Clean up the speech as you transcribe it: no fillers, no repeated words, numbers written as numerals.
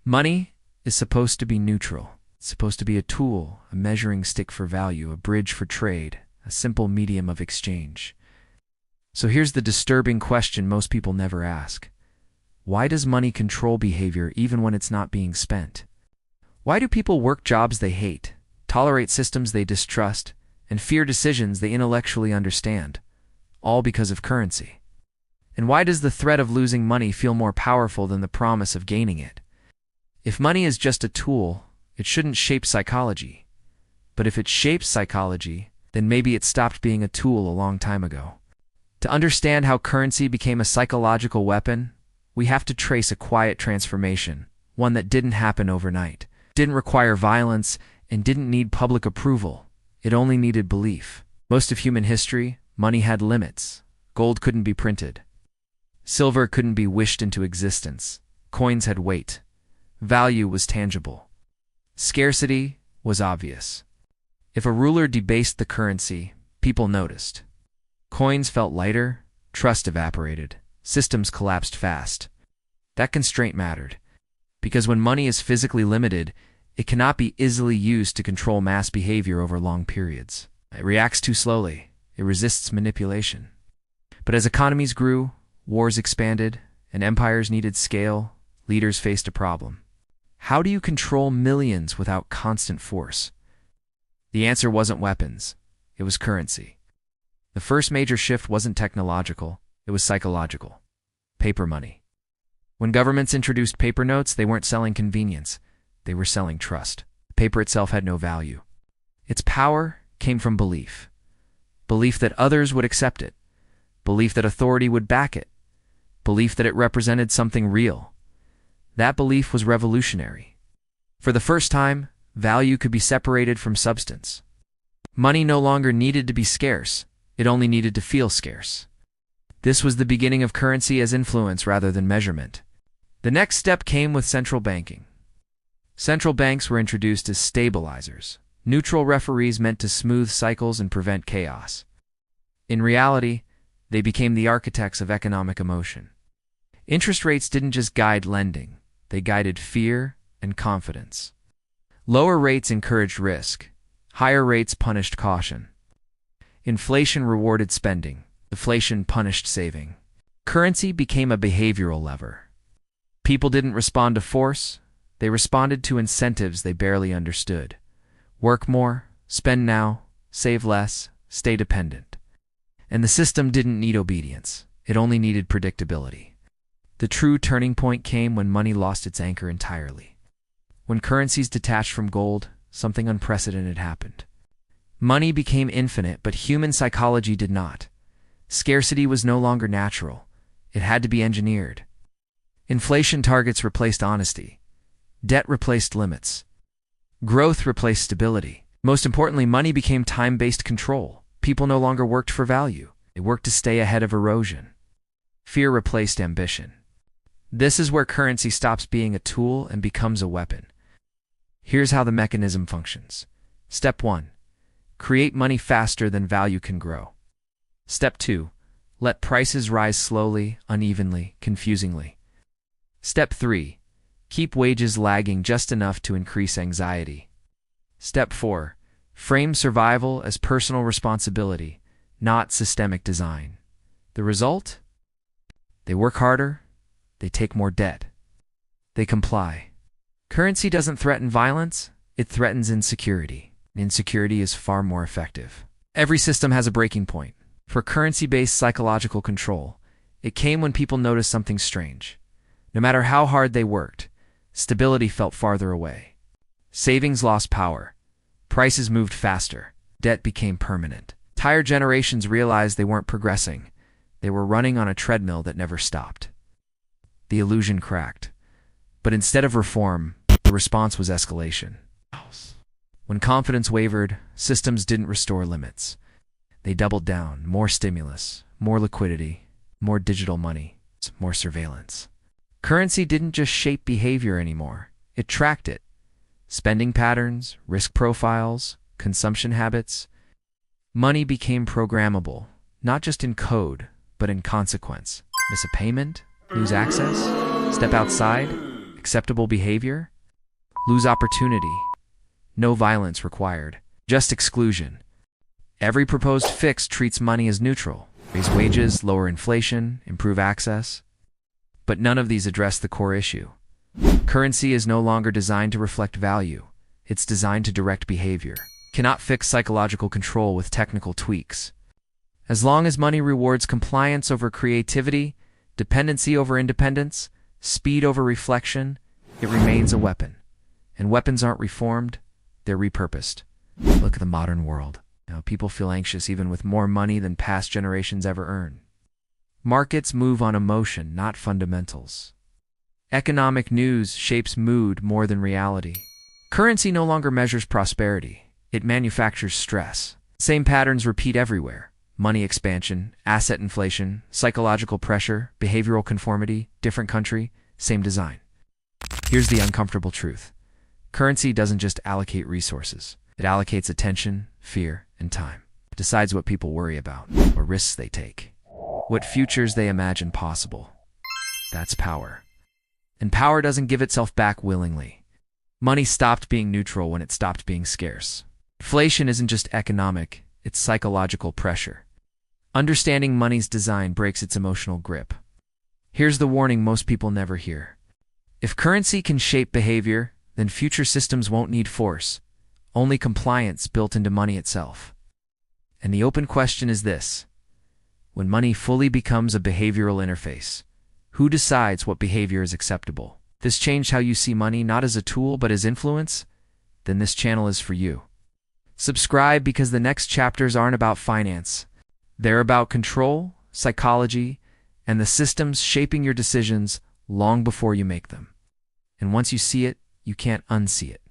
Money is supposed to be neutral. It's supposed to be a tool, a measuring stick for value, a bridge for trade, a simple medium of exchange. So here's the disturbing question most people never ask. Why does money control behavior even when it's not being spent? Why do people work jobs they hate, tolerate systems they distrust, and fear decisions they intellectually understand? All because of currency. And why does the threat of losing money feel more powerful than the promise of gaining it? If money is just a tool, it shouldn't shape psychology. But if it shapes psychology, then maybe it stopped being a tool a long time ago. To understand how currency became a psychological weapon, we have to trace a quiet transformation, one that didn't happen overnight, didn't require violence, and didn't need public approval. It only needed belief. Most of human history, money had limits. Gold couldn't be printed. Silver couldn't be wished into existence. Coins had weight. Value was tangible. Scarcity was obvious. If a ruler debased the currency, people noticed. Coins felt lighter, trust evaporated, systems collapsed fast. That constraint mattered, because when money is physically limited, it cannot be easily used to control mass behavior over long periods. It reacts too slowly. It resists manipulation. But as economies grew, wars expanded, and empires needed scale, leaders faced a problem. How do you control millions without constant force? The answer wasn't weapons. It was currency. The first major shift wasn't technological. It was psychological. Paper money. When governments introduced paper notes, they weren't selling convenience. They were selling trust. Paper itself had no value. Its power came from belief. Belief that others would accept it. Belief that authority would back it. Belief that it represented something real. That belief was revolutionary. For the first time, value could be separated from substance. Money no longer needed to be scarce. It only needed to feel scarce. This was the beginning of currency as influence rather than measurement. The next step came with central banking. Central banks were introduced as stabilizers, neutral referees meant to smooth cycles and prevent chaos. In reality, they became the architects of economic emotion. Interest rates didn't just guide lending. They guided fear and confidence. Lower rates encouraged risk. Higher rates punished caution. Inflation rewarded spending. Deflation punished saving. Currency became a behavioral lever. People didn't respond to force. They responded to incentives they barely understood. Work more, spend now, save less, stay dependent. And the system didn't need obedience. It only needed predictability. The true turning point came when money lost its anchor entirely. When currencies detached from gold, something unprecedented happened. Money became infinite, but human psychology did not. Scarcity was no longer natural. It had to be engineered. Inflation targets replaced honesty. Debt replaced limits. Growth replaced stability. Most importantly, money became time-based control. People no longer worked for value. They worked to stay ahead of erosion. Fear replaced ambition. This is where currency stops being a tool and becomes a weapon. Here's how the mechanism functions. Step 1. Create money faster than value can grow. Step 2. Let prices rise slowly, unevenly, confusingly. Step 3. Keep wages lagging just enough to increase anxiety. Step 4. Frame survival as personal responsibility, not systemic design. The result? They work harder. They take more debt. They comply. Currency doesn't threaten violence. It threatens insecurity. Insecurity is far more effective. Every system has a breaking point. For currency-based psychological control, it came when people noticed something strange. No matter how hard they worked, stability felt farther away. Savings lost power. Prices moved faster. Debt became permanent. Tired generations realized they weren't progressing. They were running on a treadmill that never stopped. The illusion cracked. But instead of reform, the response was escalation. When confidence wavered, systems didn't restore limits. They doubled down. More stimulus, more liquidity, more digital money, more surveillance. Currency didn't just shape behavior anymore. It tracked it. Spending patterns, risk profiles, consumption habits. Money became programmable, not just in code, but in consequence. Miss a payment? Lose access? Step outside? Acceptable behavior? Lose opportunity. No violence required. Just exclusion. Every proposed fix treats money as neutral. Raise wages, lower inflation, improve access. But none of these address the core issue. Currency is no longer designed to reflect value. It's designed to direct behavior. Cannot fix psychological control with technical tweaks. As long as money rewards compliance over creativity, dependency over independence, speed over reflection, it remains a weapon. And weapons aren't reformed, they're repurposed. Look at the modern world. Now, people feel anxious even with more money than past generations ever earned. Markets move on emotion, not fundamentals. Economic news shapes mood more than reality. Currency no longer measures prosperity. It manufactures stress. Same patterns repeat everywhere. Money expansion, asset inflation, psychological pressure, behavioral conformity, different country, same design. Here's the uncomfortable truth. Currency doesn't just allocate resources. It allocates attention, fear, and time. It decides what people worry about, what risks they take, what futures they imagine possible. That's power. And power doesn't give itself back willingly. Money stopped being neutral when it stopped being scarce. Inflation isn't just economic, it's psychological pressure. Understanding money's design breaks its emotional grip. Here's the warning most people never hear. If currency can shape behavior, then future systems won't need force, only compliance built into money itself. And the open question is this: when money fully becomes a behavioral interface, who decides what behavior is acceptable? If this changed how you see money, not as a tool but as influence, then this channel is for you. Subscribe, because the next chapters aren't about finance. They're about control, psychology, and the systems shaping your decisions long before you make them. And once you see it, you can't unsee it.